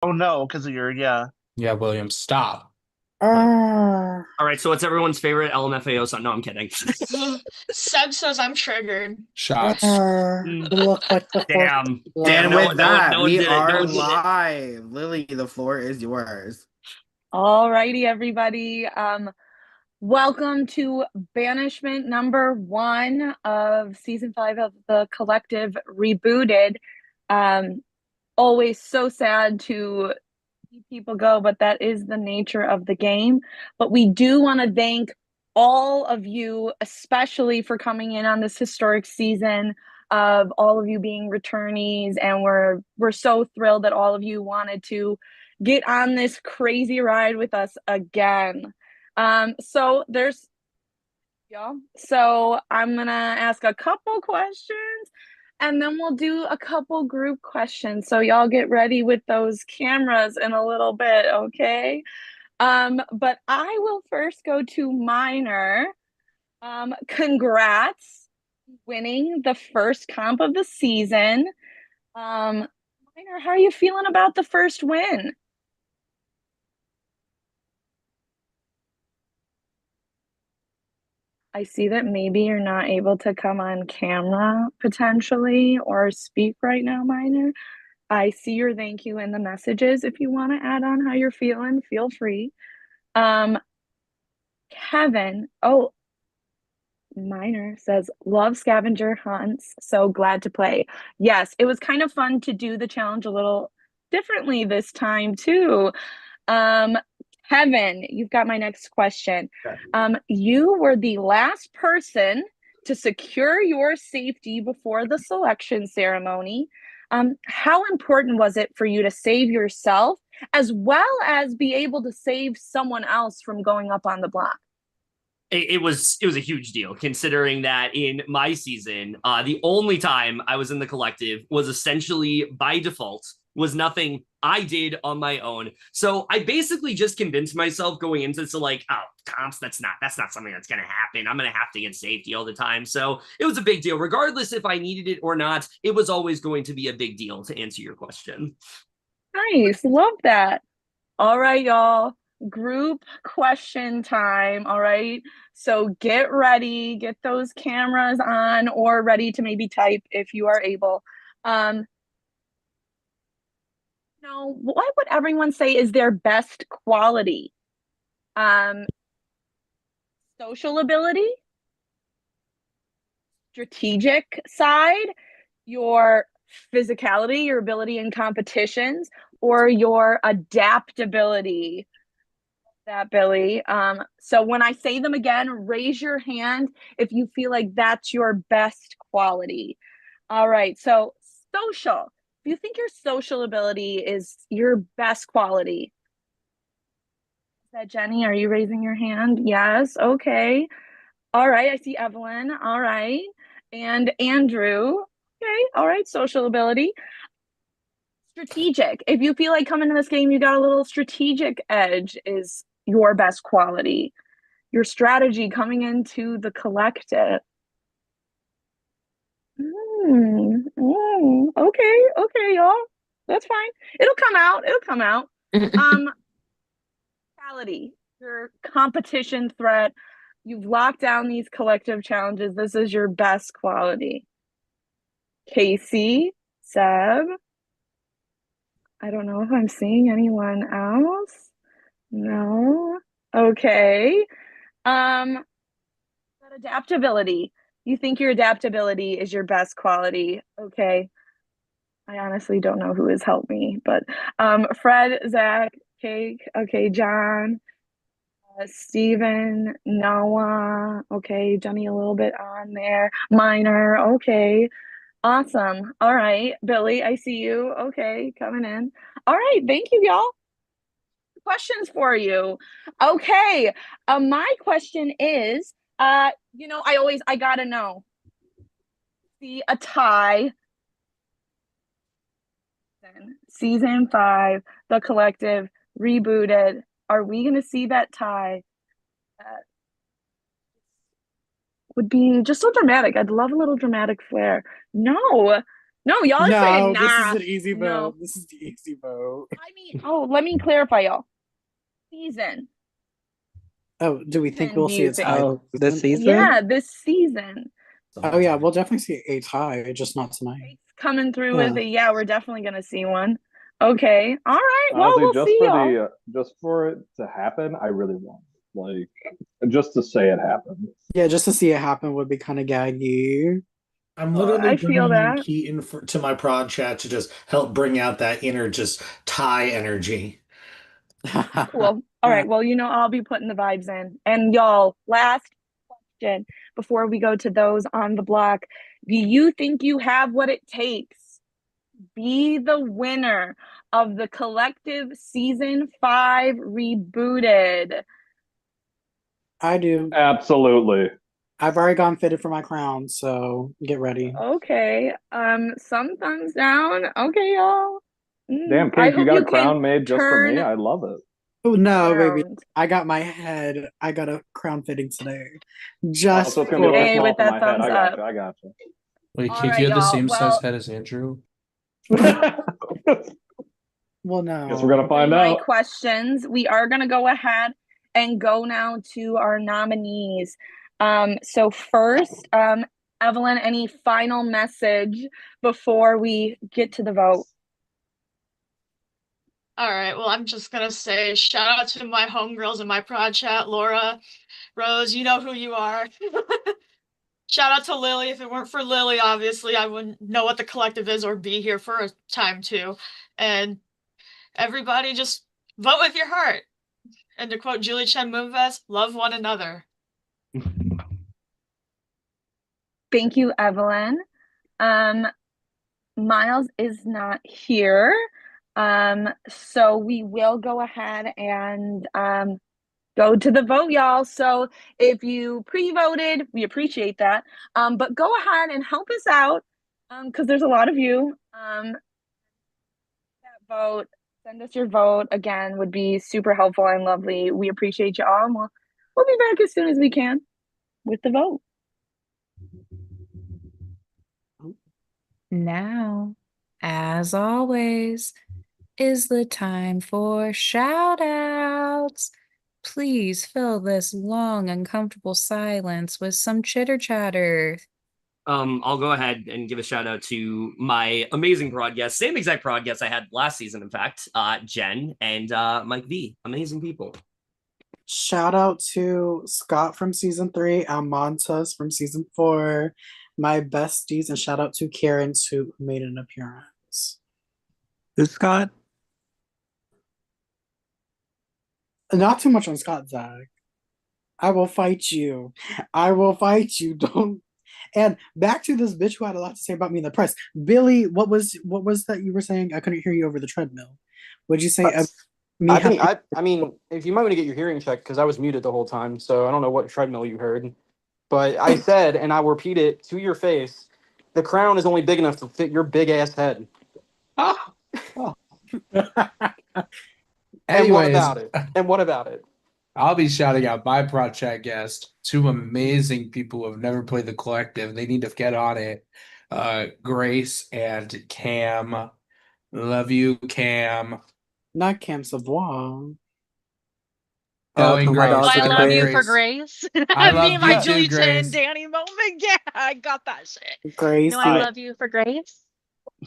Oh no, because of your yeah. Yeah, William, stop. Uh, All right, so what's everyone's favorite LMFAO song? No, I'm kidding. Seb says I'm triggered. Shots. Mm, it looked like the first damn. blood. And No with one, no one, that, no one we did it. No are one did it. live. Lily, the floor is yours. Alrighty, everybody. Welcome to Banishment number 1 of season 5 of the Collective Rebooted. Um, Always so sad to see people go, but that is the nature of the game. But we do want to thank all of you, especially for coming in on this historic season of all of you being returnees, and we're so thrilled that all of you wanted to get on this crazy ride with us again. So there's y'all. So I'm gonna ask a couple questions and then we'll do a couple group questions. So y'all get ready with those cameras in a little bit, okay? But I will first go to Minor. Congrats winning the first comp of the season. Minor, how are you feeling about the first win? I see that maybe you're not able to come on camera potentially or speak right now, Minor. I see your thank you in the messages. If you want to add on how you're feeling, feel free. Um, Kevin, oh, Minor says, love scavenger hunts. So glad to play. Yes, it was kind of fun to do the challenge a little differently this time too. Um, Kevin, you've got my next question. You were the last person to secure your safety before the selection ceremony. How important was it for you to save yourself as well as be able to save someone else from going up on the block? It was a huge deal considering that in my season, the only time I was in the collective was essentially by default, was nothing I did on my own. So I basically just convinced myself going into this, like, oh, comps, that's not something that's gonna happen. I'm gonna have to get safety all the time. So it was a big deal, regardless if I needed it or not. It was always going to be a big deal, to answer your question. Nice, love that. All right, y'all. Group question time. All right. So get ready, get those cameras on or ready to maybe type if you are able. Um, what would everyone say is their best quality? Um, Social ability, strategic side, your physicality, your ability in competitions, or your adaptability. That, Billy. So when I say them again, raise your hand if you feel like that's your best quality. All right. So social. If you think your social ability is your best quality, is that Jenny? Are you raising your hand? Yes. Okay. All right. I see Evelyn. All right. And Andrew. Okay. All right. Social ability. Strategic. If you feel like coming to this game, you got a little strategic edge is your best quality. Your strategy coming into the collective. Okay, okay, y'all. That's fine. It'll come out. It'll come out. Um, Quality, your competition threat. You've locked down these collective challenges. This is your best quality. Casey, Seb. I don't know if I'm seeing anyone else. No. Okay. Um, Adaptability. You think your adaptability is your best quality. Okay. I honestly don't know who has helped me, but Fred, Zach, Cake, okay, John, Stephen, Noah, okay, Johnny a little bit on there, Minor, okay, awesome. All right, Billy, I see you. Okay, coming in. All right, thank you, y'all. Questions for you. Okay, my question is, I gotta know. See a tie. Season 5, The Collective, rebooted. Are we gonna see that tie? That would be just so dramatic. I'd love a little dramatic flair. No. No, y'all are saying No, this nah. is an easy No. vote. This is the easy vote. I mean, let me clarify, y'all. Season. Oh, do we think Season, we'll do see you a think? tie? Oh, this season? Yeah, this season. Oh yeah, we'll definitely see a tie, just not tonight. It's coming through Yeah. with it. Yeah, we're definitely gonna see one. Okay. All right. Well, Honestly, we'll just see for y'all. just for it to happen, I really want like just to say it happened. Yeah, just to see it happen would be kind of gaggy. I'm literally I feel bringing in that. Keaton to my prod chat to just help bring out that inner just tie energy. Cool. All right. Well, I'll be putting the vibes in. And y'all, last question before we go to those on the block. Do you think you have what it takes to be the winner of the Collective Season 5 rebooted? I do. Absolutely. I've already gone fitted for my crown, so get ready. Okay. Some thumbs down. Okay, y'all. Damn, I Kate, you hope got a you can crown made just for me? turn I love it. Oh no, baby. around. I got my head. I got a crown fitting today. Oh, Just so it's gonna be a little Hey, small with for that my head. thumbs I got up. you. I got you. Wait, All Kate, right, you have the y'all. same Well, size head as Andrew? well no. Guess we're gonna find my out. questions. We are gonna go ahead and go now to our nominees. So first, Evelyn, any final message before we get to the vote? All right, well, I'm just gonna say shout out to my homegirls in my prod chat, Laura, Rose, you know who you are. Shout out to Lily. If it weren't for Lily, obviously, I wouldn't know what the collective is or be here for a time too. And everybody just vote with your heart. And to quote Julie Chen Moonves, love one another. Thank you, Evelyn. Miles is not here. So we will go ahead and go to the vote, y'all. So if you pre-voted, we appreciate that. But go ahead and help us out, because there's a lot of you. That vote, send us your vote again would be super helpful and lovely. We appreciate you all, and we'll be back as soon as we can with the vote. Now, as always, is the time for shout outs. Please fill this long, uncomfortable silence with some chitter chatter. I'll go ahead and give a shout out to my amazing prod guests, same exact prod guests I had last season, in fact, Jen and Mike V. Amazing people. Shout out to Scott from season 3, Almontas from season 4, my besties, and shout out to Karen too, who made an appearance. Who's Scott? Not too much on Scott, Zach. I will fight you. I will fight you. Don't. And back to this bitch who had a lot to say about me in the press. Billy, what was that you were saying? I couldn't hear you over the treadmill. What'd you say? I mean, if you might want to get your hearing checked, because I was muted the whole time, so I don't know what treadmill you heard. But I said, and I'll repeat it to your face, the crown is only big enough to fit your big ass head. And what Anyways, about it? And what about it? I'll be shouting out my prod chat guest, two amazing people who have never played the collective. They need to get on it. Grace and Cam. Love you, Cam. Not Cam Savoy. Oh, to and my Grace. dog, I Sister love I love you for Grace. Grace. I Me love and my you too, Julie Chen Grace. and Danny moment. Yeah, I got that shit. Grace. No, I love you for Grace.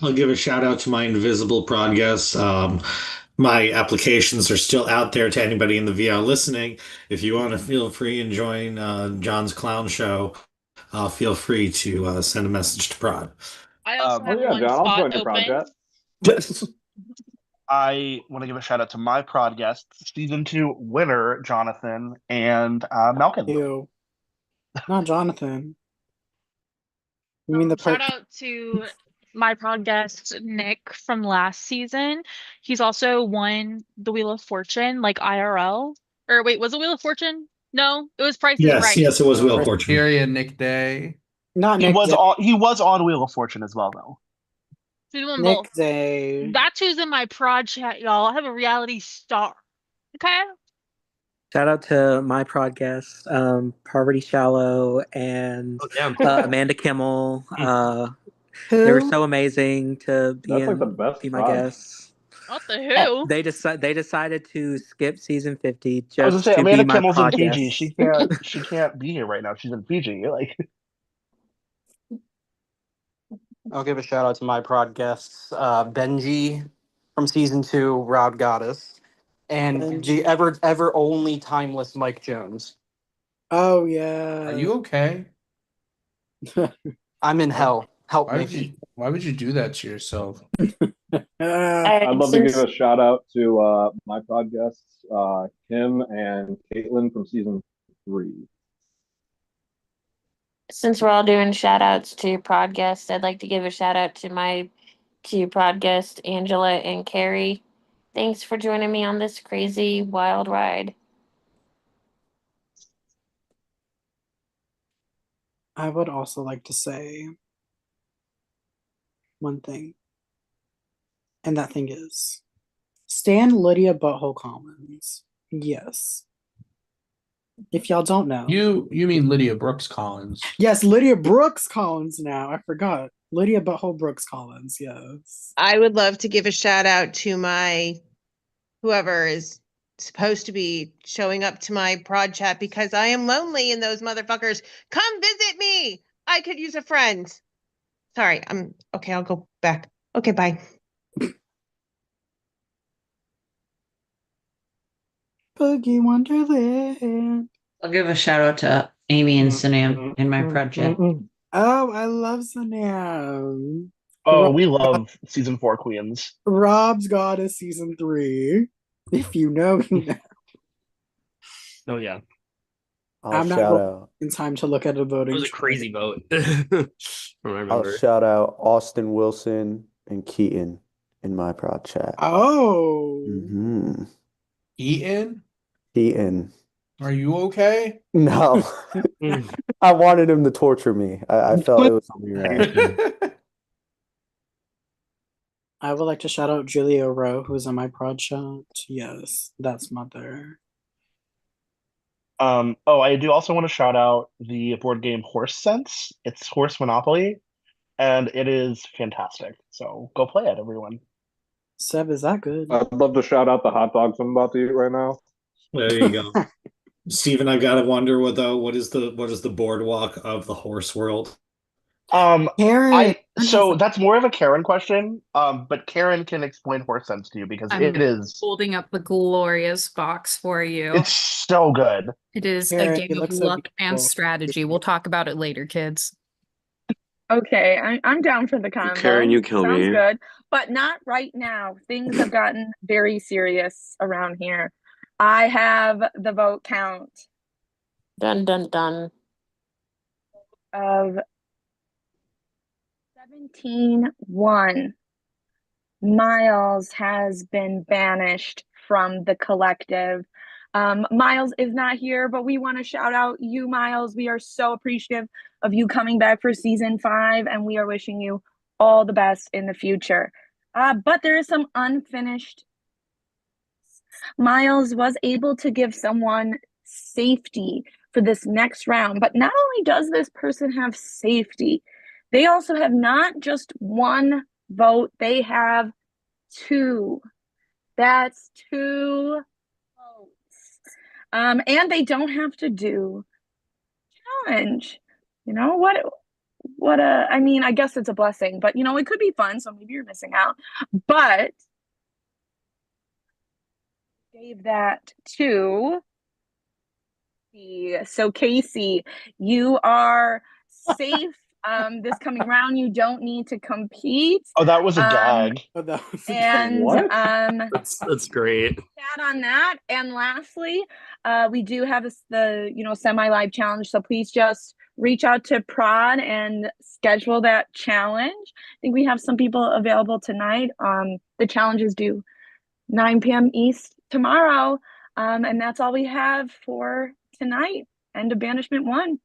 I'll give a shout out to my invisible prod guests. My applications are still out there to anybody in the VL listening. If you want to feel free and join John's Clown Show, feel free to send a message to prod. I also Oh have yeah, one John, I'll spot join your open. project. I want to give a shout out to my prod guests, season 2 winner Jonathan and Malcolm. Ew. Not Jonathan. You mean the Shout out to my prod guest Nick from last season. He's also won the Wheel of Fortune, like IRL. Or wait, was it Wheel of Fortune? No, it was Price is Right. Yes, it was Wheel of Fortune. Criteria, Nick Day. Not He Nick was Day. on Wheel of Fortune as well, though. He's won Nick both. Day. That's who's in my prod chat, y'all. I have a reality star. Okay? Shout out to my prod guests, Parvati Shallow and Oh, damn. Amanda Kimmel. They were Who? so amazing to That's like the best be my prod. guests. What the who? They decided to skip season 50 I was gonna just say to be Amanda my Kimmel's in prod Fiji. guests. She can't be here right now. She's in Fiji. Like I'll give a shout out to my prod guests, Benji from season 2, Rod Goddess, and the Benji. ever only timeless Mike Jones. Oh Are yeah. you okay? I'm in Why, hell. Help why me. would you do that to yourself? I'd love to give a shout out to my prod guests, Kim and Caitlin from season 3. Since we're all doing shout outs to your prod guests, I'd like to give a shout out to my two prod guests, Angela and Carrie. Thanks for joining me on this crazy wild ride. I would also like to say one thing, and that thing is Stan Lydia Butthole Collins. Yes. If y'all don't know. You mean Lydia Brooks Collins? Yes, Lydia Brooks Collins now. I forgot. Lydia Butthole Brooks Collins, yes. I would love to give a shout out to my whoever is supposed to be showing up to my prod chat because I am lonely and those motherfuckers come visit me. I could use a friend. Sorry, I'm okay. I'll go back. Okay, bye. Boogie Wonderland. I'll give a shout out to Amy and Sinam in my project. Oh, I love Sanam. oh, we love season 4 queens. Rob's Goddess season 3. If you know, you know. Oh yeah, I'm not shout going out. in time to look at a it voting. was a crazy vote. I I'll remember. shout out Austin Wilson and Keaton in my prod chat. Oh. Mm-hmm. Eaton? Keaton. Are you okay? No. I wanted him to torture me. I felt it was only right. I would like to shout out Julia Rowe, who's in my prod chat. Yes, that's mother. Oh, I do also want to shout out the board game Horse Sense. It's Horse Monopoly, and it is fantastic. So go play it, everyone. Seb, is that good? I'd love to shout out the hot dogs I'm about to eat right now. There you go. Steven, I gotta wonder what is the boardwalk of the horse world? Karen. So that's more of a Karen question. But Karen can explain Horse Sense to you because I'm it is holding up the glorious box for you. it's so good. It is Karen, a it game of looks so luck and beautiful. strategy. We'll talk about it later, kids. Okay, I'm down for the combo. Karen, you kill Sounds me. good, but not right now. Things have gotten very serious around here. I have the vote count Dun dun dun. of 17-1. Miles has been banished from the collective. Miles is not here, but we want to shout out you, Miles. We are so appreciative of you coming back for season 5, and we are wishing you all the best in the future. But there is some unfinished. Miles was able to give someone safety for this next round, but not only does this person have safety, they also have not just one vote, they have 2. That's 2 votes. And they don't have to do challenge. You know what I mean, I guess it's a blessing, but it could be fun, so maybe you're missing out. But gave that to so Casey, you are safe this coming round. You don't need to compete. Oh, that was a gag. Oh, that was a And What? That's great. that on that. And lastly, we do have the semi-live challenge. So please just reach out to Prod and schedule that challenge. I think we have some people available tonight. The challenge is due 9 p.m. East tomorrow. And that's all we have for tonight. End of Banishment 1.